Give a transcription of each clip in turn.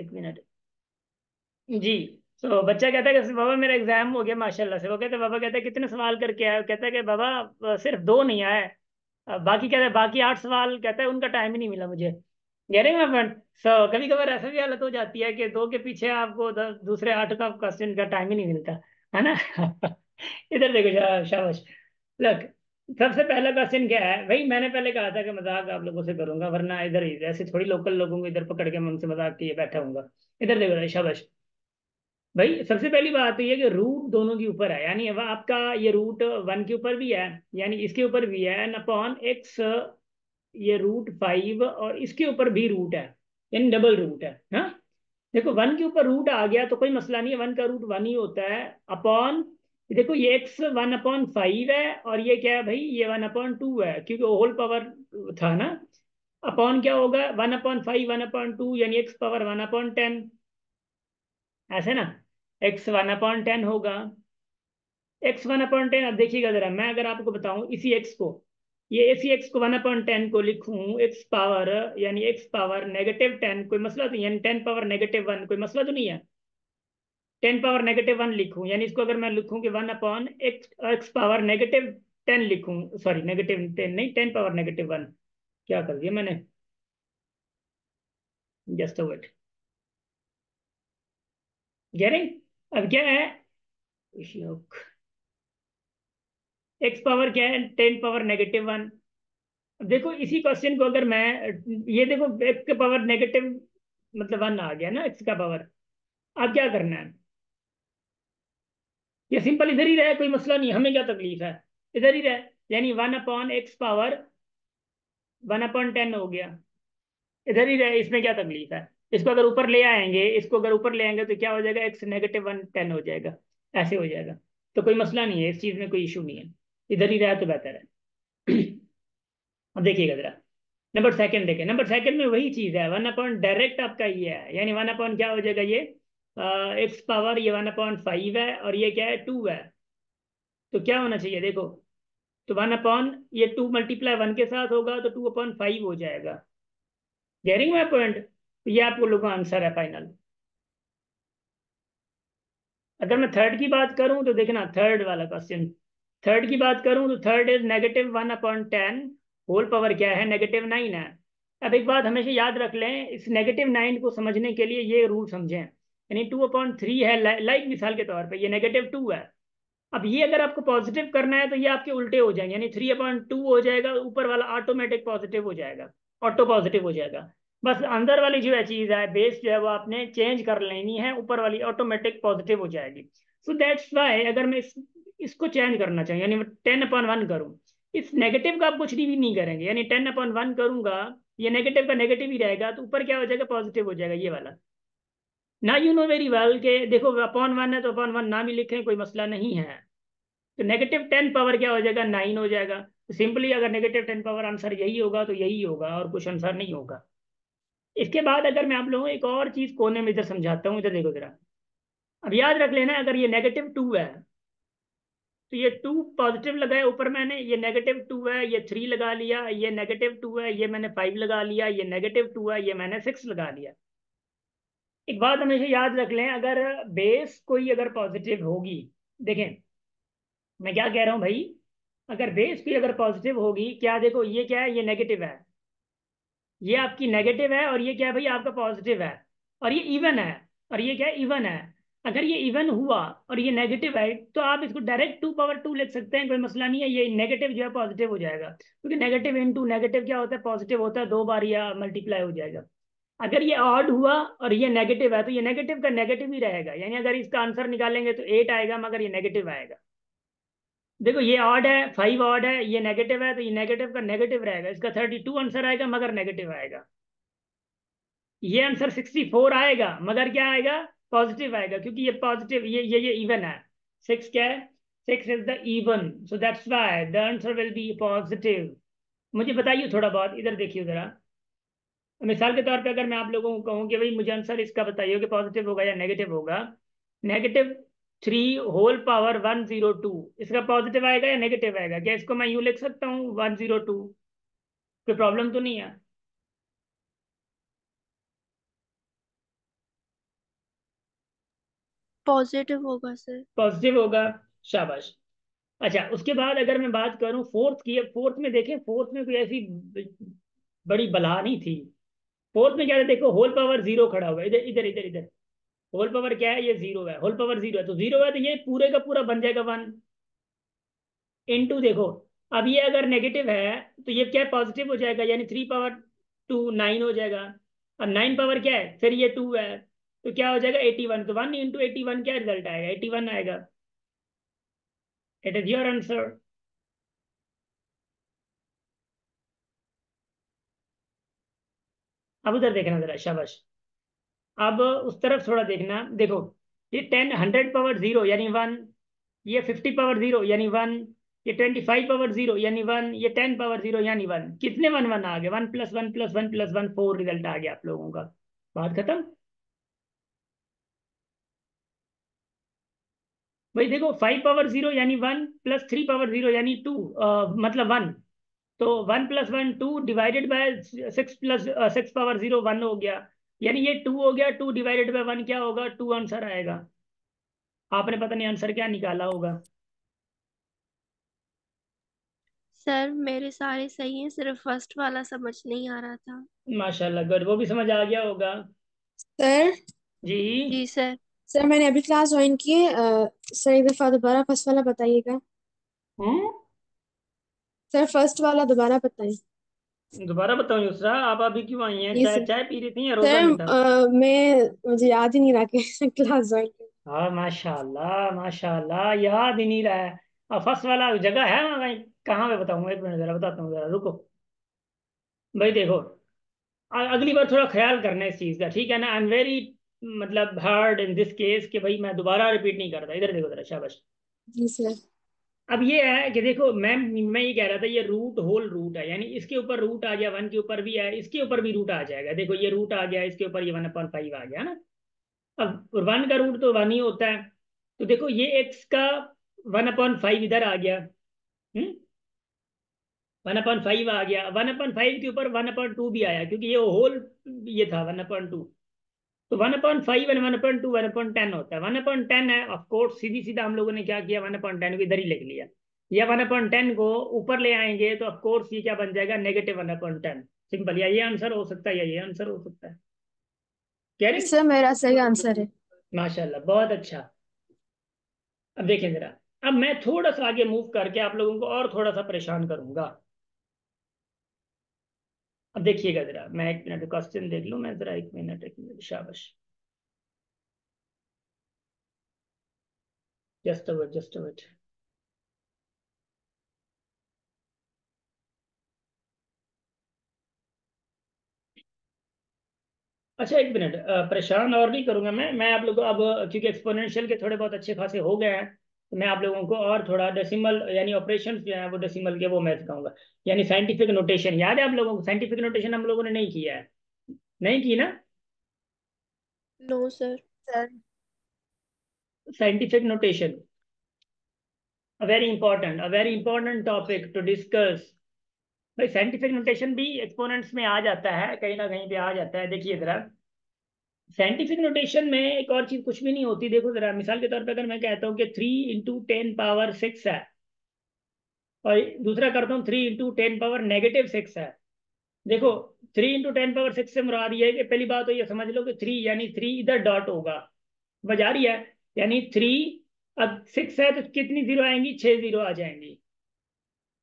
एक मिनट। जी। तो बच्चा कहता है कि बाबा मेरा एग्जाम हो गया माशाल्लाह से। वो कहता है, बाबा कहता है कितने सवाल करके आए हो? कहता है कि बाबा सिर्फ दो नहीं आए। बाकी कहता है बाकी 8 सवाल, कहता है उनका टाइम ही नहीं मिला मुझे। Getting my point? सो कभी कभार ऐसा भी हालत हो जाती है कि दो के पीछे आपको दूसरे 8 का क्वेश्चन का टाइम ही नहीं मिलता, है ना? इधर देखो, शाबाश। लग, सबसे पहला क्वेश्चन क्या है भाई? मैंने पहले कहा था कि मजाक आप लोगों से करूंगा, वरना इधर ही ऐसे थोड़ी लोकल लोगों को इधर पकड़ के मैं उनसे मजाक किए बैठा हूँ। इधर देखो शाबाश। भाई सबसे पहली बात तो ये कि रूट दोनों के ऊपर है, यानी अब आपका ये रूट 1 के ऊपर भी है, यानी इसके ऊपर भी है न अपॉन एक्स, ये रूट 5, और इसके ऊपर भी रूट है, यानी डबल रूट है। हाँ, देखो 1 के ऊपर रूट आ गया तो कोई मसला नहीं है, 1 का रूट 1 ही होता है। अपॉन, देखो ये एक्स 1/5 है, और ये क्या है भाई? ये 1/2 है, क्योंकि होल पावर था ना। अपॉन क्या होगा? 1/5 1/2, यानी एक्स पावर 1/10, ऐसे ना। एक्स 1/10 होगा। x1/10, अब देखिएगा जरा, मैं अगर आपको बताऊं इसी x को, ये इसी x को 1/10 को लिखूं एक्स पावर, यानी एक्स पावर -10, कोई मसला तो नहीं, यानी 10 पावर -1 कोई मसला तो नहीं है। 10 पावर -1 लिखूं, यानी इसको अगर मैं लिखूं कि 1/x, एक्स पावर -10 लिखूं, सॉरी -10 नहीं, 10 पावर -1। क्या कर दिया मैंने? Just wait. गेटिंग? अब क्या है? एक्स पावर क्या है? 10 पावर -1। देखो इसी क्वेश्चन को अगर मैं, ये देखो एक्स का पावर नेगेटिव, मतलब 1 आ गया ना एक्स का पावर। अब क्या करना है? ये सिंपल इधर ही रहे, कोई मसला नहीं, हमें क्या तकलीफ है? इधर ही रहे, यानी 1/x पावर 1/10 हो गया। इधर ही रहे, इसमें क्या तकलीफ है? इसको अगर ऊपर ले आएंगे, इसको अगर ऊपर ले आएंगे तो क्या हो जाएगा? एक्स -110 हो जाएगा, ऐसे हो जाएगा। तो कोई मसला नहीं है, इस चीज में कोई इशू नहीं है। इधर ही रहा तो बेहतर है। अब देखिएगा जरा, नंबर सेकंड देखें। नंबर सेकंड में वही चीज है, 1/, डायरेक्ट आपका ये है, यानी 1/, क्या हो जाएगा ये? एक्स पावर, ये 1/5 है, और ये क्या है? 2 है। तो क्या होना चाहिए देखो, तो 1/, ये 2 मल्टीप्लाई 1 के साथ होगा तो 2/5 हो जाएगा। Getting my point? तो ये आप लोगों का आंसर है फाइनल। अगर मैं थर्ड की बात करूं तो देखना, थर्ड वाला क्वेश्चन, थर्ड की बात करूं तो थर्ड इज -1/10, होल पावर क्या है? -9 है। अब एक बात हमेशा याद रख लें, इस -9 को समझने के लिए ये रूल समझें, यानी 2/3 है, लाइक मिसाल के तौर पे ये -2 है। अब ये अगर आपको पॉजिटिव करना है तो ये आपके उल्टे हो जाएंगे, यानी 3/2 हो जाएगा, ऊपर वाला ऑटोमेटिक पॉजिटिव हो जाएगा, ऑटो पॉजिटिव हो जाएगा। बस अंदर वाली जो है चीज है, बेस जो है वो आपने चेंज कर लेनी है, ऊपर वाली ऑटोमेटिक पॉजिटिव हो जाएगी। सो दैट्स वाई अगर मैं इसको चेंज करना चाहूँ, यानी 10/1 करूँ, इस नेगेटिव का आप कुछ भी नहीं करेंगे, यानी 10/1 करूंगा, ये नेगेटिव का नेगेटिव ही रहेगा, तो ऊपर क्या हो जाएगा? पॉजिटिव हो जाएगा, ये वाला। ना यू नो वेरी वेल के देखो, अपॉन 1 है तो अपॉन 1 ना भी लिखें, कोई मसला नहीं है। तो -10 पावर क्या हो जाएगा? 9 हो जाएगा। तो सिंपली अगर -10 पावर आंसर यही होगा तो यही होगा, और कुछ आंसर नहीं होगा। इसके बाद अगर मैं आप लोगों को एक और चीज कोने में इधर समझाता हूँ, इधर देखो जरा। अब याद रख लेना, अगर ये -2 है तो ये 2 पॉजिटिव लगाया ऊपर मैंने, ये -2 है, ये 3 लगा लिया, ये -2 है, ये मैंने 5 लगा लिया, ये -2 है, ये मैंने 6 लगा लिया। एक बात हमेशा याद रख लें, अगर बेस कोई अगर पॉजिटिव होगी, देखें मैं क्या कह रहा हूँ भाई, अगर बेस भी अगर पॉजिटिव होगी, क्या देखो ये क्या है? ये नेगेटिव है, ये आपकी नेगेटिव है, और ये क्या है भाई? आपका पॉजिटिव है, और ये इवन है, और ये क्या है? इवन है। अगर ये इवन हुआ और ये नेगेटिव है तो आप इसको डायरेक्ट 2/2 लिख सकते हैं, कोई मसला नहीं है, ये नेगेटिव जो है पॉजिटिव हो जाएगा, क्योंकि नेगेटिव इंटू नेगेटिव क्या होता है? पॉजिटिव होता है, 2 बार या मल्टीप्लाई हो जाएगा। अगर ये ऑड हुआ और ये नेगेटिव है तो ये नेगेटिव का नेगेटिव ही रहेगा, यानी अगर इसका आंसर निकालेंगे तो 8 आएगा, मगर ये नेगेटिव आएगा। देखो ये ऑड है, 5 ऑड है, ये नेगेटिव है, तो ये नेगेटिव का नेगेटिव रहेगा, इसका 32 आंसर आएगा, मगर नेगेटिव आएगा। ये आंसर 64 आएगा, मगर क्या आएगा? पॉजिटिव आएगा, क्योंकि ये पॉजिटिव, ये इवन है। 6 क्या है? 6 is the even, so that's why the answer will be positive. मुझे बताइए थोड़ा बहुत, इधर देखिए जरा। मिसाल के तौर पे अगर मैं आप लोगों को कहूँ कि भाई मुझे आंसर इसका बताइए कि पॉजिटिव होगा या नेगेटिव होगा, -3 होल पावर 102, इसका पॉजिटिव आएगा या नेगेटिव आएगा? क्या इसको मैं यूं लिख सकता हूँ 102? कोई प्रॉब्लम तो नहीं है? पॉजिटिव होगा सर। पॉजिटिव होगा। शाबाश। अच्छा, उसके बाद अगर मैं बात करूं फोर्थ की, फोर्थ में देखें, फोर्थ में कोई ऐसी बड़ी बला नहीं थी। फोर्थ में क्या है, देखो होल पावर जीरो खड़ा हुआ है, इधर इधर इधर इधर। होल पावर क्या है, ये जीरो है, होल पावर जीरो है, तो जीरो है तो ये पूरे का पूरा बन जाएगा वन। इनटू देखो, अब ये अगर नेगेटिव है तो ये क्या पॉजिटिव हो जाएगा, यानी थ्री पावर टू नाइन हो जाएगा। अब नाइन पावर क्या है, फिर ये टू है, तो क्या हो जाएगा 81, तो वन इंटू 81 क्या रिजल्ट आएगा, 81 आएगा। It is your answer. अब उधर देखना जरा, शाबाश। अब उस तरफ थोड़ा देखना, देखो ये 10 100 पावर जीरो यानी वन, ये 50 पावर जीरो यानी वन, ये 25 पावर जीरो यानी वन, ये 10 पावर जीरो यानी वन। कितने वन वन आ गए, one plus one plus one plus one, four result आ गया आप लोगों का। बात खत्म। भाई देखो, 5 पावर जीरो यानी वन, प्लस 3 पावर जीरो यानी टू, मतलब वन। तो one plus one two, divided by six plus six power zero one हो गया, यानी ये टू हो गया, टू डिवाइडेड बाय वन क्या होगा, टू आंसर आएगा। आपने पता नहीं आंसर क्या निकाला होगा। सर मेरे सारे सही हैं, सिर्फ फर्स्ट वाला समझ नहीं आ रहा था। माशाल्लाह, गुड, वो भी समझ आ गया होगा। सर। जी। जी सर। सर मैंने अभी क्लास ज्वाइन की है। सर एक दफा दोबारा फर्स्ट वाला बताइएगा। हम्म। सर फर्स्ट वाला दोबारा बताइए। दोबारा बताऊं युसरा, आप अभी क्यों आई हैं, जी चाय सर। चाय पी रही थी या रोजा सर नहीं था। मुझे याद ही नहीं रहा कि क्लास ज्वाइन की। हाँ माशाल्लाह माशाल्लाह, याद ही नहीं रहा है। अब फर्स्ट वाला जगह है वहाँ कहीं, कहाँ पे बताऊँ, एक मिनट जरा बताता हूँ, जरा रुको। भाई देखो, अगली बार थोड़ा ख्याल करना इस चीज़ का, ठीक है ना। आई एम वेरी मतलब हार्ड इन दिस केस कि भाई मैं दोबारा रिपीट नहीं करता। इधर देखो जरा, शाबाश। जी सर। अब ये है कि देखो, मैं ये कह रहा था, ये रूट होल रूट है, यानी इसके ऊपर रूट आ गया, वन के ऊपर भी है, इसके ऊपर भी रूट आ जाएगा। देखो ये रूट आ गया, इसके ऊपर ये 1/5 आ गया ना। अब वन का रूट तो वन ही होता है, तो देखो ये एक्स का 1/5 इधर आ गया। 1/5 आ गया, 1/5 के ऊपर 1/2 भी आया, क्योंकि ये होल ये था 1/2। तो 1/5 एंड 1/2 1/10 होता है, 1/10 है ऑफ कोर्स। सीधी सीधा हम लोगों ने क्या किया, 1/10 को इधर ही लिख लिया। या 1/10 को ऊपर ले आएंगे तो ऑफ कोर्स ये क्या बन जाएगा, -1/10। सिंपल, या ये आंसर हो सकता है या ये आंसर हो सकता है। कह रहे हैं? सर मेरा सही आंसर है। माशाल्लाह, बहुत अच्छा। अब देखें जरा, अब मैं थोड़ा सा आगे मूव करके आप लोगों को और थोड़ा सा परेशान करूंगा। अब देखिएगा जरा, मैं एक मिनट क्वेश्चन देख लूं, मैं जरा एक मिनट शाबाश। Just a wait, just a wait. अच्छा एक मिनट, परेशान और नहीं करूंगा मैं आप लोगों को अब, क्योंकि एक्सपोनेंशियल के थोड़े बहुत अच्छे खासे हो गए हैं, तो मैं आप लोगों को और थोड़ा डेसिमल यानी ऑपरेशन जो है वो डेसिमल के वो मैं सिखाऊंगा। यानी साइंटिफिक नोटेशन याद है आप लोगों को, साइंटिफिक नोटेशन हम लोगों ने नहीं किया है, नहीं की ना। No sir. Sir. Scientific notation, a very important topic to discuss. भाई साइंटिफिक नोटेशन भी एक्सपोनेंट्स में आ जाता है, कहीं ना कहीं पे आ जाता है। देखिए जरा, साइंटिफिक नोटेशन में एक और चीज कुछ भी नहीं होती। देखो जरा, मिसाल के तौर पे अगर मैं कहता हूँ कि 3 × 10⁻⁶ है, और दूसरा करता हूँ 3 × 10⁻⁻6 है। देखो, 3 × 10⁻⁶ से मुराद ये है कि पहली बात तो ये समझ लो कि थ्री यानी थ्री इधर डॉट होगा, समझ आ रही है। यानी थ्री, अब सिक्स है तो कितनी जीरो आएंगी, 6 जीरो आ जाएंगी।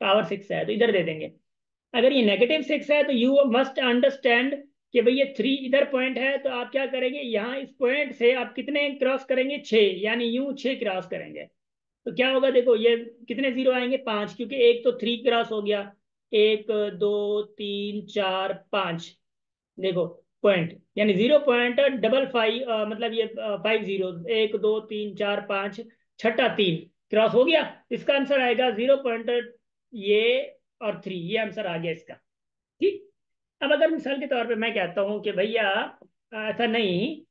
पावर सिक्स है तो इधर दे देंगे। अगर ये -6 है तो यू मस्ट अंडरस्टैंड कि भाई ये थ्री इधर पॉइंट है, तो आप क्या करेंगे, यहाँ इस पॉइंट से आप कितने क्रॉस करेंगे, 6, यानी यूं 6 क्रॉस करेंगे। तो क्या होगा, देखो ये कितने जीरो आएंगे, 5, क्योंकि एक तो थ्री क्रॉस हो गया, 1 2 3 4 5। देखो पॉइंट, यानी 0.55, मतलब ये 50, 1 2 3 4 5, छठा तीन क्रॉस हो गया। इसका आंसर आएगा 0 ये और थ्री, ये आंसर आ गया इसका। ठीक। अब अगर मिसाल के तौर पे मैं कहता हूं कि भैया ऐसा नहीं,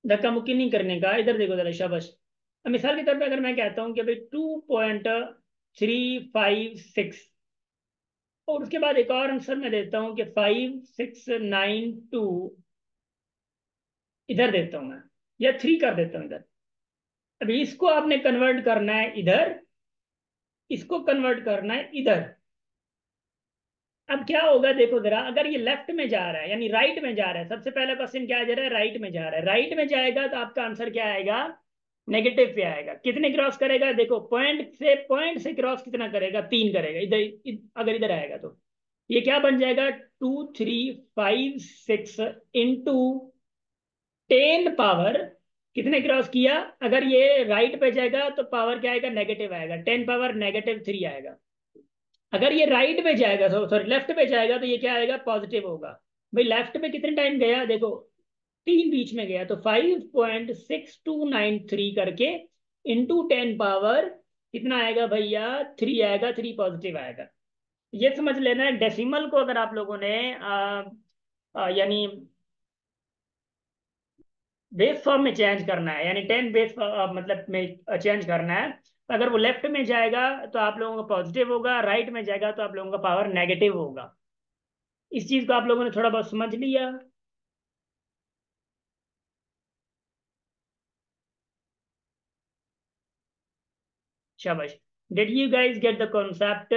धक्का मुक्की नहीं करने का, इधर देखो जरा, शाबाश। अब मिसाल के तौर पे अगर मैं कहता हूं कि भाई 2.356, और उसके बाद एक और आंसर मैं देता हूं कि 5692, इधर देता हूं मैं, या थ्री कर देता हूं इधर। अभी इसको आपने कन्वर्ट करना है इधर, इसको कन्वर्ट करना है इधर। अब क्या होगा देखो जरा, अगर ये लेफ्ट में जा रहा है यानी राइट में जा रहा है, सबसे पहला क्वेश्चन क्या जा रहा है, राइट में जा रहा है, राइट में जाएगा तो आपका आंसर क्या आएगा, नेगेटिव पे आएगा। कितने क्रॉस करेगा देखो, पॉइंट से क्रॉस कितना करेगा, 3 करेगा इधर, अगर इधर आएगा तो ये क्या बन जाएगा, 2 3 5 6 इंटू 10 पावर, कितने क्रॉस किया, अगर ये राइट पे जाएगा तो पावर क्या आएगा, नेगेटिव आएगा, 10 पावर -3 आएगा। अगर ये राइट पे जाएगा, सॉरी लेफ्ट पे जाएगा तो ये क्या आएगा, पॉजिटिव होगा। भाई लेफ्ट पे कितने टाइम गया देखो, 3 बीच में गया, तो 5.6293 करके इंटू 10 पावर कितना आएगा भैया, 3 आएगा, 3 पॉजिटिव आएगा। ये समझ लेना है, डेसिमल को अगर आप लोगों ने यानी बेस फॉर्म में चेंज करना है, यानी 10 बेस मतलब में चेंज करना है, तो अगर वो लेफ्ट में जाएगा तो आप लोगों का पॉजिटिव होगा, राइट में जाएगा तो आप लोगों का पावर नेगेटिव होगा। इस चीज को आप लोगों ने थोड़ा बहुत समझ लिया। शाबाश। Did you guys get the concept?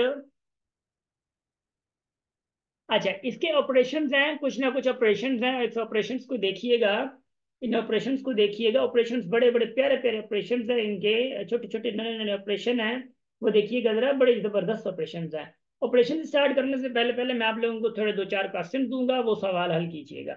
अच्छा, इसके ऑपरेशंस हैं, कुछ ना कुछ ऑपरेशंस हैं, इस ऑपरेशंस को देखिएगा, इन ऑपरेशंस को देखिएगा। ऑपरेशंस बड़े बड़े प्यारे प्यारे ऑपरेशंस हैं इनके, छोटे छोटे नए नए ऑपरेशन हैं, वो देखिएगा जरा, बड़े जबरदस्त ऑपरेशंस हैं। ऑपरेशन स्टार्ट करने से पहले पहले मैं आप लोगों को थोड़े 2 4 क्वेश्चन दूंगा, वो सवाल हल कीजिएगा।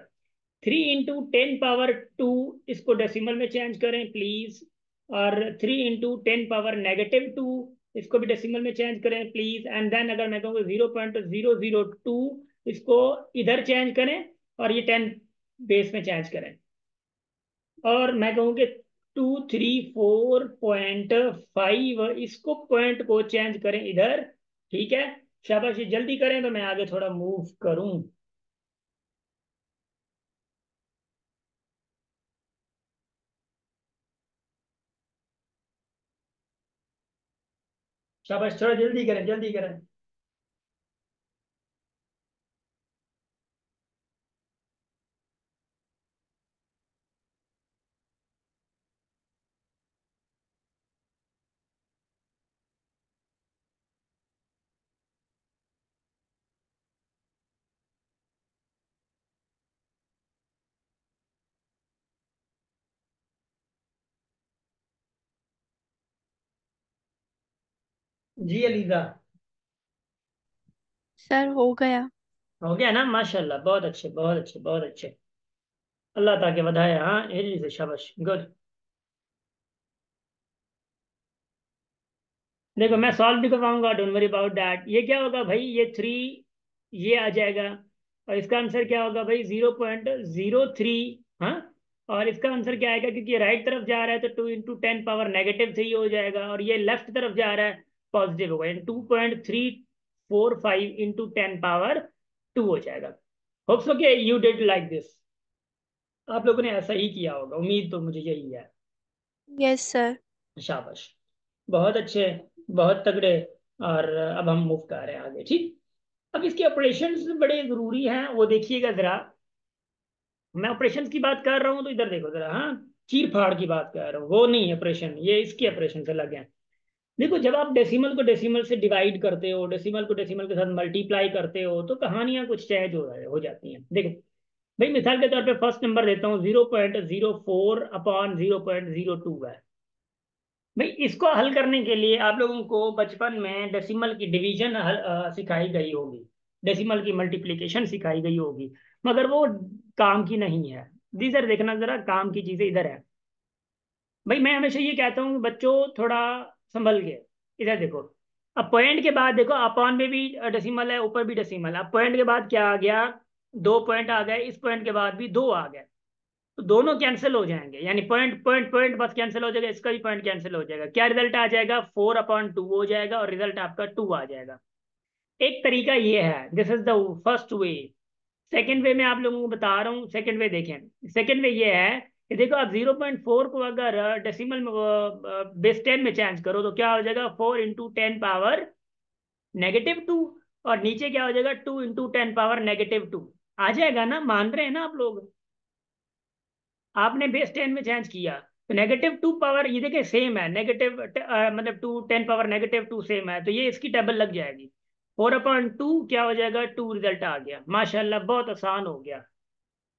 3 × 10 पावर 2, इसको डेसिमल में चेंज करें प्लीज। और 3 × 10 पावर-2, इसको भी डेसिमल में चेंज करें प्लीज। एंड देन अगर मैं कहूँगा 0.002, इसको इधर चेंज करें और ये 10 बेस में चेंज करें। और मैं कहूँगी 234.5, इसको पॉइंट को चेंज करें इधर। ठीक है, शाबाश, जल्दी करें तो मैं आगे थोड़ा मूव करूं। शाबाश, थोड़ा जल्दी करें, जल्दी करें। जी अलीजा, सर हो गया। हो गया ना, माशाल्लाह, बहुत अच्छे, बहुत अच्छे, बहुत अच्छे। अल्लाह ताकि बधाए, हाँ यही से, शाबाश, गुड। देखो मैं सॉल्व भी करवाऊंगा, डोंट वरी अबाउट दैट। ये क्या होगा भाई, ये 3 ये आ जाएगा, और इसका आंसर क्या होगा भाई, 0.03। हाँ, और इसका आंसर क्या आएगा, क्योंकि राइट तरफ जा रहा है तो 2 × 10 पावर-3 हो जाएगा, और ये लेफ्ट तरफ जा रहा है पॉजिटिव होगा, यानी 2.345 × 10 पावर 2 हो जाएगा। Hopes okay you did like this, आप लोगों ने ऐसा ही किया होगा, उम्मीद तो मुझे यही है। Yes sir. शाबाश, बहुत अच्छे, बहुत तगड़े। और अब हम मूव कर रहे हैं आगे, ठीक। अब इसके ऑपरेशंस बड़े जरूरी हैं, वो देखिएगा जरा। मैं ऑपरेशंस की बात कर रहा हूँ तो इधर देखो जरा, हाँ, चीर फाड़ की बात कर रहा हूँ, वो नहीं ऑपरेशन, ये इसके ऑपरेशन से लगे हैं। देखो जब आप डेसिमल को डेसिमल से डिवाइड करते हो, डेसिमल को डेसिमल के साथ मल्टीप्लाई करते हो, तो कहानियां कुछ चेंज हो जाती हैं। देखो भाई, मिसाल के तौर पे फर्स्ट नंबर देता हूँ, 0.04/0.02 है। भाई इसको हल करने के लिए आप लोगों को बचपन में डेसिमल की डिवीजन सिखाई गई होगी, डेसिमल की मल्टीप्लिकेशन सिखाई गई होगी, मगर वो काम की नहीं है। इधर देखना जरा, काम की चीजें इधर है। भाई मैं हमेशा ये कहता हूँ बच्चों, थोड़ा संभल के इधर देखो। अब पॉइंट के बाद देखो, अपॉन में भी डेसिमल है, ऊपर भी डेसिमल है। अब पॉइंट के बाद क्या आ गया, 2 पॉइंट आ गए, इस पॉइंट के बाद भी 2 आ गए, तो दोनों कैंसिल हो जाएंगे, यानी पॉइंट पॉइंट पॉइंट बस कैंसिल हो जाएगा, इसका भी पॉइंट कैंसिल हो जाएगा। क्या रिजल्ट आ जाएगा, 4/2 हो जाएगा, और रिजल्ट आपका 2 आ जाएगा। एक तरीका ये है, this is the first way. Second way में आप लोगों को बता रहा हूँ, सेकेंड वे देखें। सेकेंड वे ये है कि देखो, आप 0.4 को अगर डेसिमल में बेस 10 में चेंज करो तो क्या हो जाएगा, 4 × 10 पावर-2, और नीचे क्या हो जाएगा, 2 × 10 पावर-2। आ जाएगा ना, मान रहे हैं ना आप लोग? आपने बेस 10 में चेंज किया, तो -2 पावर ये देखिए सेम है, नेगेटिव मतलब 2 10 पावर -2 सेम है, तो ये इसकी टेबल लग जाएगी। 4/2 क्या हो जाएगा, 2 रिजल्ट आ गया, माशाल्लाह बहुत आसान हो गया।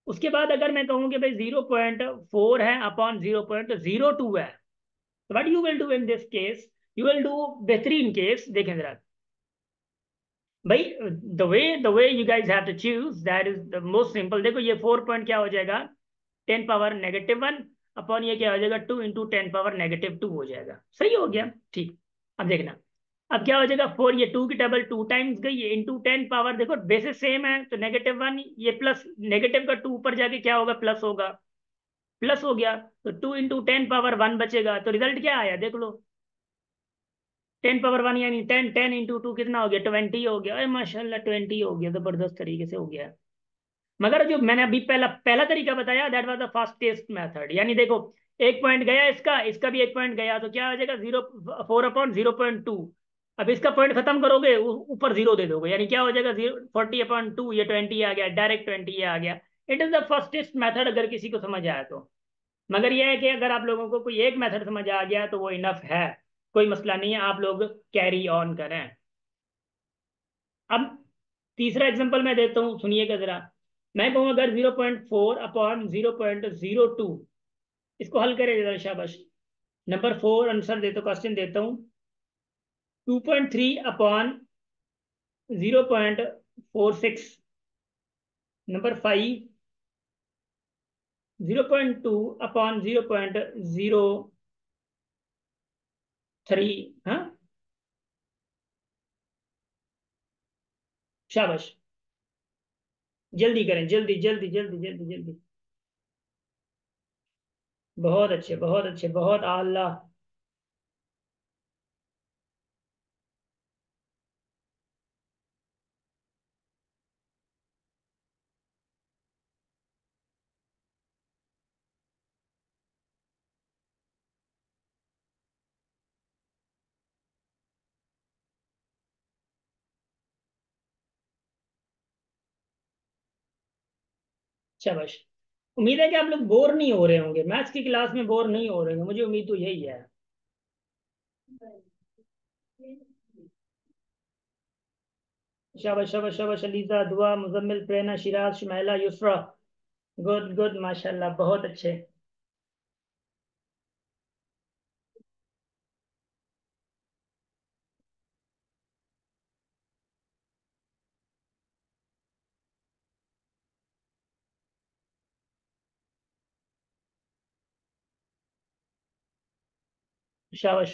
उसके बाद अगर मैं कहूँ कि भाई 0.4 है अपॉन 0.02 है, तो what you will do in this case, you will do बेहतरीन केस, देखें जरा भाई, the way you guys have to choose that is the most simple. देखो ये 4 पॉइंट क्या हो जाएगा, 10 पावर -1 अपॉन ये क्या हो जाएगा, 2 × 10 पावर -2 हो जाएगा, सही हो गया। ठीक, अब देखना, अब क्या हो जाएगा, 4 ये 2 की टेबल 2 टाइम्स गई, ये इंटू 10 पावर, देखो बेसिस सेम है तो -1, ये प्लस नेगेटिव का 2 ऊपर जाके क्या होगा, प्लस होगा, प्लस हो गया, तो 2 × 10 पावर 1 बचेगा, तो रिजल्ट क्या आया देख लो, 10 पावर 1 यानी 10, 10 × 2 कितना हो गया, 20 हो गया, अरे माशाल्लाह 20 हो गया, जबरदस्त तरीके से हो गया। मगर जो मैंने अभी पहला पहला तरीका बताया, that was the fastest method, यानी देखो एक पॉइंट गया, इसका इसका भी एक पॉइंट गया, तो क्या हो जाएगा, 4/0.2। अब इसका पॉइंट खत्म करोगे, ऊपर 0 दे दोगे, यानी क्या हो जाएगा, 40/2, ये 20 आ गया, डायरेक्ट 20 ये आ गया। It is the fastest method अगर किसी को समझ आया तो। मगर यह है कि अगर आप लोगों को कोई एक मेथड समझ आ गया तो वो इनफ है, कोई मसला नहीं है, आप लोग कैरी ऑन करें। अब तीसरा एग्जांपल मैं देता हूँ, सुनिएगा जरा। मैं कहूँ अगर 0.4/0.02, इसको हल करें जरा, शाबाश। नंबर 4 आंसर देता, क्वेश्चन देता हूँ, 2.3/0.46। नंबर 5, 0.2/0.03। हाँ, शाबाश, जल्दी करें, जल्दी जल्दी जल्दी जल्दी जल्दी। बहुत अच्छे, बहुत अच्छे, बहुत आला। शाबाश, उम्मीद है कि आप लोग बोर नहीं हो रहे होंगे, मैथ्स की क्लास में बोर नहीं हो रहे होंगे, मुझे उम्मीद तो यही है। शाबाश शाबाश शाबाश, अलीजा, दुआ, मुजम्मिल, प्रेरणा, शिराज, शुमैला, युसरा, गुड गुड, माशाल्लाह बहुत अच्छे। शाबाश,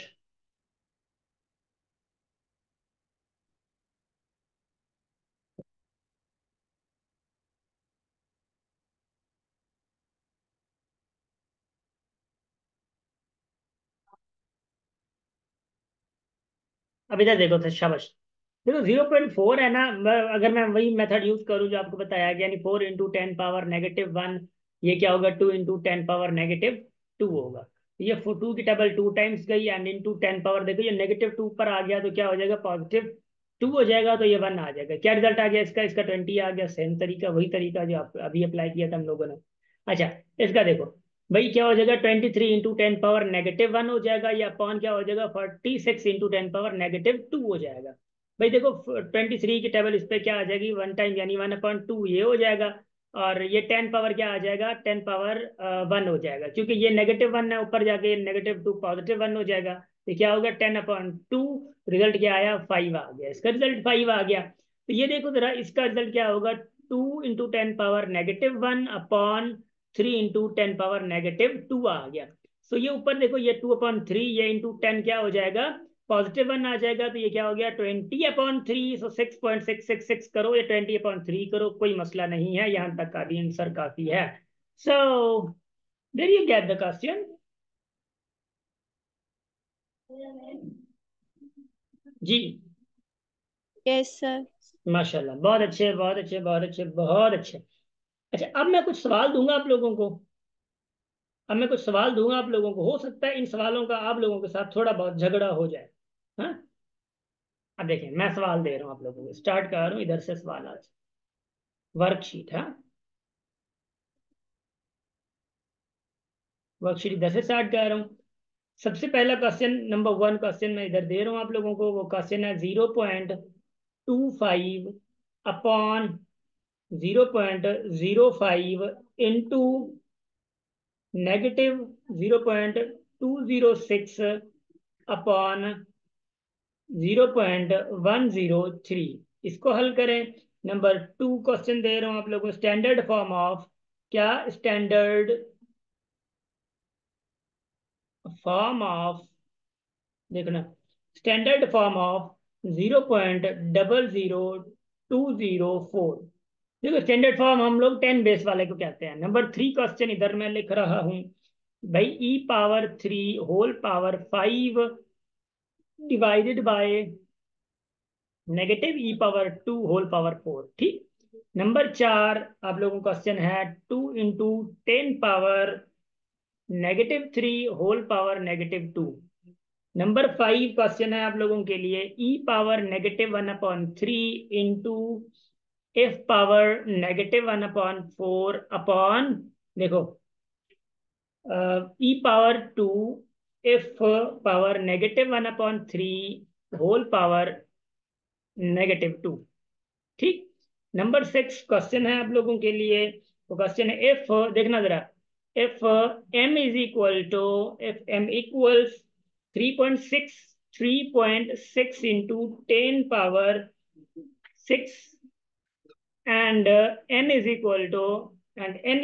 अब इधर देखो तो, शाबाश। देखो 0.4 है ना, अगर मैं वही मेथड यूज करूँ जो आपको बताया गया, यानी 4 × 10 पावर -1, ये क्या होगा, 2 × 10 पावर -2 होगा। ये 2 की टेबल 2 टाइम्स गई, एंड इंटू 10 पावर, देखो ये -2 ऊपर आ गया तो क्या हो जाएगा, +2 हो जाएगा, तो ये 1 आ जाएगा। क्या रिजल्ट आ गया इसका, इसका 20 आ गया, सेम तरीका, वही तरीका जो आप अभी अप्लाई किया था हम लोगों ने। अच्छा, इसका देखो भाई, क्या हो जाएगा, 23 × 10 पावर -1 हो जाएगा, या अपॉन क्या हो जाएगा, 46 × 10 पावर -2 हो जाएगा। भाई देखो 23 की टेबल इस पे क्या आ जाएगी, 1 टाइम, यानी 1/2 ये हो जाएगा, और ये 10 पावर क्या आ जाएगा, 10 पावर 1 हो जाएगा, क्योंकि ये -1 है, ऊपर जाके -2 +1 हो जाएगा, तो क्या होगा, 10/2। रिजल्ट क्या आया, 5 आ गया, इसका रिजल्ट 5 आ गया। तो ये देखो जरा, इसका रिजल्ट क्या होगा, 2 × 10 पावर -1 अपॉन 3 × 10 पावर -2 आ गया। सो ये ऊपर देखो, ये 2/3, ये ×10 क्या हो जाएगा, +1 आ जाएगा, तो ये क्या हो गया, 20/3। सो 6.666 करो या 20/3 करो, कोई मसला नहीं है, यहाँ तक का भी आंसर काफी है। So there you get the question. जी, यस सर। माशाल्लाह, बहुत अच्छे, बहुत अच्छे, बहुत अच्छे, बहुत अच्छे। अच्छा, अब मैं कुछ सवाल दूंगा आप लोगों को, अब मैं कुछ सवाल दूंगा आप लोगों को, हो सकता है इन सवालों का आप लोगों के साथ थोड़ा बहुत झगड़ा हो जाए। हाँ, अब देखें, मैं सवाल दे रहा हूँ आप लोगों को, स्टार्ट कर रहा हूँ इधर से सवाल आज, वर्कशीट है, वर्कशीट 10 से स्टार्ट कर रहा हूँ। सबसे पहला क्वेश्चन नंबर 1 क्वेश्चन मैं इधर दे रहा हूँ आप लोगों को। वो क्वेश्चन है 0.25 अपॉन 0.05 इंटू नेगेटिव 0.206 अपॉन 0.103। इसको हल करें। नंबर 2 क्वेश्चन दे रहा हूं आप लोगों को। स्टैंडर्ड फॉर्म ऑफ, क्या स्टैंडर्ड फॉर्म ऑफ, देखना, स्टैंडर्ड फॉर्म ऑफ 0.00204। देखो स्टैंडर्ड फॉर्म हम लोग 10 बेस वाले को कहते हैं। नंबर 3 क्वेश्चन इधर मैं लिख रहा हूं भाई, e⁻³ whole power 5 divided by -e⁻² whole power 4। ठीक। नंबर 4 आप लोगों का क्वेश्चन है 2 into 10⁻³ whole power -2। Number 5 question है आप लोगों के लिए e⁻⁻1/3 इंटू f⁻⁻1/4 अपॉन, देखो e⁻² f⁻⁻1/3 होल पावर -2। ठीक। नंबर 6 क्वेश्चन है आप लोगों के लिए। तो क्वेश्चन है एफ, देखना जरा, F M equals 3.6 into 10⁻6 and n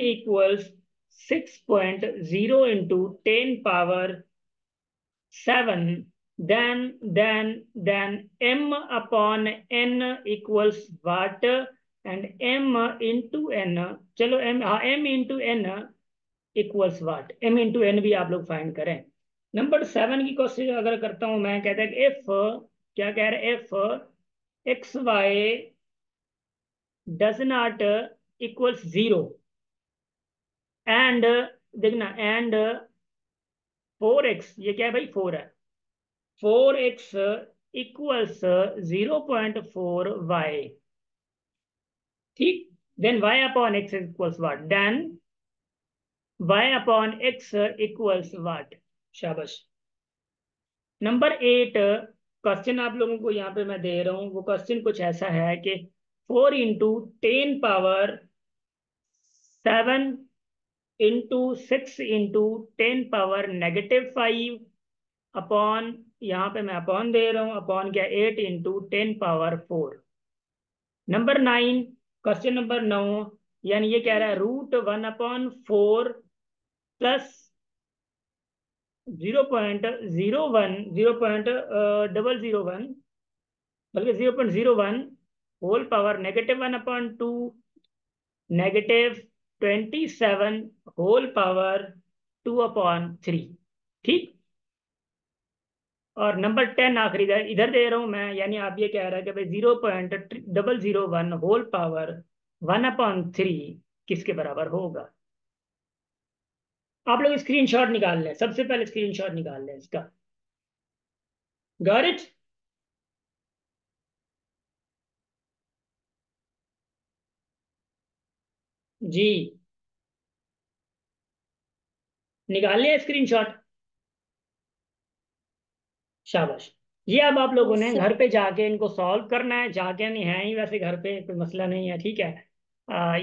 equals 6.0 into 10⁻7, then m upon n equals what, and m into n, चलो m, हाँ m into n इक्वल्स वाट, m into n भी आप लोग फाइंड करें। नंबर 7 की क्वेश्चन अगर करता हूं मैं, कहता है कि एफ, क्या कह रहे हैं, F x why does not equals 0 and, देखना, एंड 4x, ये क्या है भाई, 4 है, 4x इक्वल्स 0.4y। ठीक। Then y upon x equals what, then y upon x equals what. शाबाश। नंबर 8 क्वेश्चन आप लोगों को यहाँ पे मैं दे रहा हूँ। वो क्वेश्चन कुछ ऐसा है कि 4 इंटू 10⁻7 इंटू 6 इंटू 10⁻⁻5 अपॉन, यहाँ पे मैं अपॉन दे रहा हूँ, अपॉन क्या, 8 इंटू 10⁻4। नंबर 9 क्वेश्चन नंबर 9, यानी ये कह रहा है √1/4 प्लस 0.01, 0.001, बल्कि 0.01 होल पावर -1/2 -27 होल पावर 2/3। ठीक। और नंबर 10 आखिरी इधर इधर दे रहा हूं मैं, यानी आप ये कह रहे हैं कि भाई 0.001 होल पावर 1/3 किसके बराबर होगा। आप लोग स्क्रीनशॉट निकाल लें, सबसे पहले स्क्रीनशॉट निकाल लें इसका। Got it. जी, निकाल लिया स्क्रीनशॉट। शाबाश। ये अब आप लोगों यस ने सर। घर पे जाके इनको सॉल्व करना है। जाके नहीं है ही, वैसे घर पे कोई मसला नहीं है, ठीक है।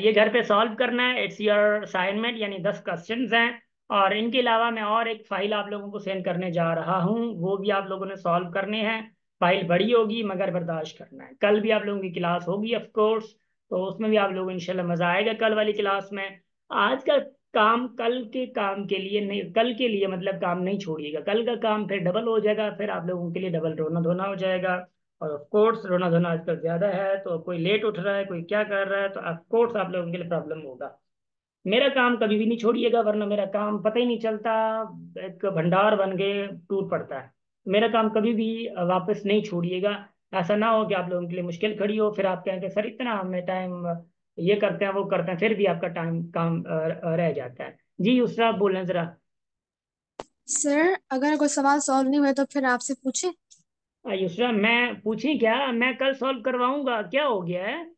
ये घर पे सॉल्व करना है, इट्स योर असाइनमेंट, यानी 10 क्वेश्चंस हैं। और इनके अलावा मैं और एक फाइल आप लोगों को सेंड करने जा रहा हूँ, वो भी आप लोगों ने सॉल्व करने हैं। फाइल बड़ी होगी मगर बर्दाश्त करना है। कल भी आप लोगों की क्लास होगी ऑफ कोर्स, तो उसमें भी आप लोगों को इंशाल्लाह मजा आएगा कल वाली क्लास में। आज का काम कल के काम के लिए नहीं, कल के लिए मतलब काम नहीं छोड़िएगा। कल का काम फिर डबल हो जाएगा, फिर आप लोगों के लिए डबल रोना धोना हो जाएगा। और ऑफ कोर्स रोना धोना आजकल ज्यादा है, तो कोई लेट उठ रहा है, कोई क्या कर रहा है, तो ऑफ कोर्स आप लोगों के लिए प्रॉब्लम होगा। मेरा काम कभी भी नहीं छोड़िएगा, वरना मेरा काम पता ही नहीं चलता, एक भंडार बन के टूट पड़ता है। मेरा काम कभी भी वापस नहीं छोड़िएगा। ऐसा ना हो कि आप लोगों के लिए मुश्किल खड़ी हो, फिर आप कहें कि सर इतना हमें टाइम ये करते हैं वो करते हैं, फिर भी आपका टाइम काम रह जाता है। जी उसरा बोलें जरा। सर अगर कोई सवाल सॉल्व नहीं हुए तो फिर आपसे पूछे। युसरा, मैं पूछी क्या, मैं कल सॉल्व करवाऊंगा, क्या हो गया है।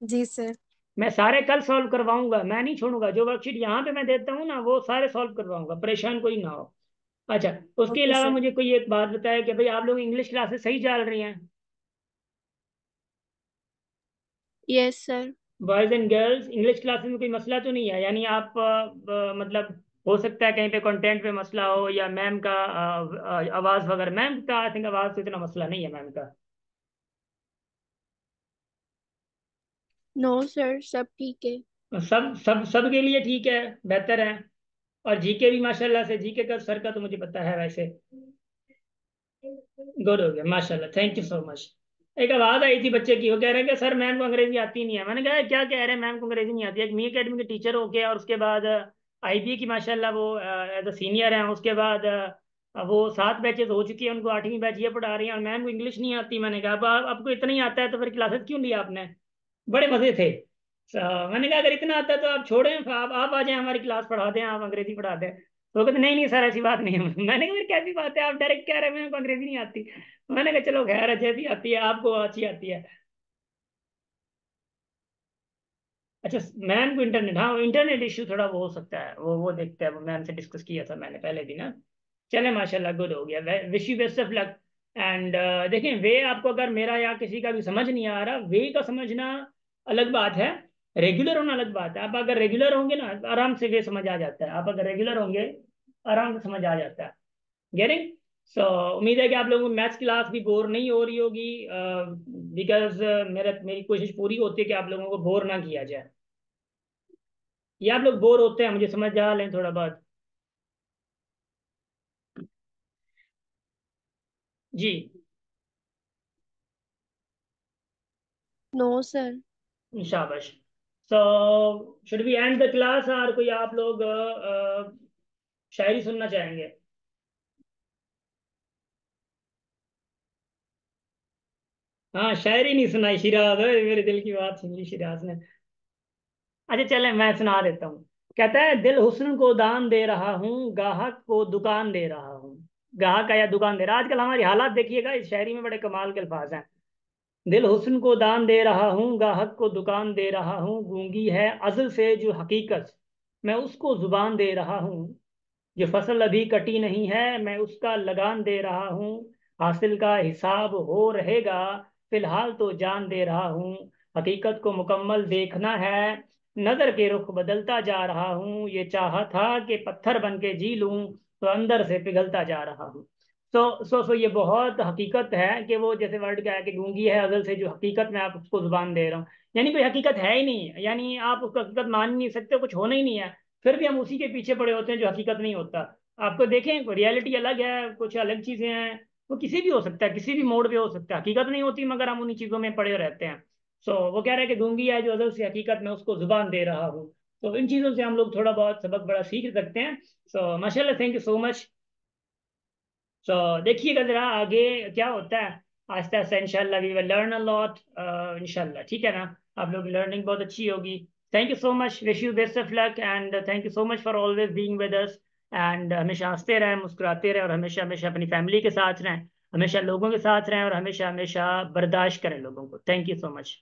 जी सर। मैं सारे कल सॉल्व करवाऊंगा, मैं नहीं छोड़ूंगा। जो वर्कशीट यहाँ पे मैं देता हूँ ना वो सारे सॉल्व करवाऊंगा, परेशान कोई ना हो। अच्छा, उसके ओके अलावा सर। मुझे कोई एक बात बताया कि भाई आप लोग इंग्लिश क्लासेस सही चल रही हैं? Yes sir. Boys and girls English classes में कोई मसला तो नहीं है? यानी आप मतलब हो सकता है कहीं पे कंटेंट पे मसला हो या मैम का आवाज़ वगैरह। मैम का आई थिंक आवाज़ तो इतना मसला नहीं है मैम का। नो सर, सब ठीक है। सब सब सब के लिए ठीक है, बेहतर है। और जीके भी माशाल्लाह से, जीके का सर का तो मुझे पता है वैसे। गुड हो गया माशाल्लाह, थैंक यू सो मच। एक आवाज आई थी बच्चे की, वो कह रहे हैं कि सर मैम को अंग्रेजी आती नहीं है। मैंने कहा क्या कह रहे हैं, मैम को अंग्रेजी नहीं आती है? एक मी अकेडमी के टीचर हो गया और उसके बाद आईबी की माशाल्लाह वो एज अ सीनियर हैं। उसके बाद वो 7 बैचेस हो चुकी है, उनको 8वीं बैच ये पढ़ा रही हैं और मैम को इंग्लिश नहीं आती। मैंने कहा अब आपको इतना ही आता है तो फिर क्लासेस क्यों लिया आपने? बड़े मजे थे। मैंने कहा अगर इतना आता है तो आप छोड़ें, आप आ जाएं हमारी क्लास पढ़ा दें, आप अंग्रेजी पढ़ा दें। तो कहते नहीं नहीं सर ऐसी बात नहीं है। मैंने कहा फिर कैसी बात है, आप डायरेक्ट कह रहे हैं मेरे को अंग्रेजी नहीं आती। मैंने कहा चलो खैर है, जैसी आती है आपको अच्छी आती है। अच्छा, मैम को इंटरनेट, हाँ इंटरनेट इश्यू थोड़ा वो हो सकता है, वो देखते हैं, वो मैम से डिस्कस किया था मैंने पहले दिन ना। चले माशाल्लाह गुड हो गया, wish you best of luck. And देखें वे आपको अगर मेरा या किसी का भी समझ नहीं आ रहा, वे का समझना अलग बात है, रेगुलर होना अलग बात है। आप अगर रेगुलर होंगे ना आराम से वे समझ आ जाता है, आप अगर रेगुलर होंगे आराम से समझ आ जाता है। गेटिंग? सो उम्मीद है कि आप लोगों को मैथ्स क्लास भी बोर नहीं हो रही होगी, बिकॉज मेरी कोशिश पूरी होती है कि आप लोगों को बोर ना किया जाए। ये आप लोग बोर होते हैं, मुझे समझ आ लें थोड़ा बहुत। जी। No sir. शाबाश। So should be and the class? और कोई आप लोग शायरी सुनना चाहेंगे? हाँ, शायरी नहीं सुनाई शिराज, ओए, मेरे दिल की बात सुन ली शिराज ने। अच्छा चले मैं सुना देता हूँ। कहता है दिल हुस्न को दान दे रहा हूँ, गाहक को दुकान दे रहा हूँ। गाहक का या दुकान दे रहा, आजकल हमारी हालात देखिएगा, इस शायरी में बड़े कमाल के अल्फाज हैं। दिल हुस्न को दान दे रहा हूँ, गाहक को दुकान दे रहा हूँ, गूंगी है अज़ल से जो हकीकत, मैं उसको जुबान दे रहा हूँ। जो फसल अभी कटी नहीं है, मैं उसका लगान दे रहा हूँ। हासिल का हिसाब हो रहेगा, फिलहाल तो जान दे रहा हूँ। हकीकत को मुकम्मल देखना है, नजर के रुख बदलता जा रहा हूँ। ये चाहा था कि पत्थर बन के जी लूं, तो अंदर से पिघलता जा रहा हूँ। सो ये बहुत हकीकत है कि वो जैसे वर्ड क्या है कि गूंगी है अजल से जो हकीकत, मैं आप उसको जुबान दे रहा हूँ। यानी कोई हकीकत है ही नहीं है, यानी आप उसको हकीकत मान ही नहीं सकते, कुछ होना ही नहीं है। फिर भी हम उसी के पीछे पड़े होते हैं जो हकीकत नहीं होता। आपको देखें रियलिटी अलग है, कुछ अलग चीजें हैं। वो किसी भी हो सकता है, किसी भी मोड पे हो सकता है, हकीकत नहीं होती, मगर हम उन्हीं चीजों में पड़े रहते हैं। वो कह रहे हैं कि गूंगी है जो अजल से हकीकत, में उसको जुबान दे रहा हूँ। तो इन चीजों से हम लोग थोड़ा बहुत सबक बड़ा सीख सकते हैं। माशाल्लाह, थैंक यू सो मच। देखिएगा जरा आगे क्या होता है। आहिस्ता आहिस्ता इंशाल्लाह we will learn a lot, इंशाल्लाह, ठीक है ना? आप लोग लर्निंग बहुत अच्छी होगी। Thank you so much, wish you best of luck and thank you so much for always being with us. And हमेशा हंसते रहें, मुस्कुराते रहें और हमेशा हमेशा अपनी फैमिली के साथ रहें, हमेशा लोगों के साथ रहें और हमेशा हमेशा बर्दाश्त करें लोगों को। Thank you so much.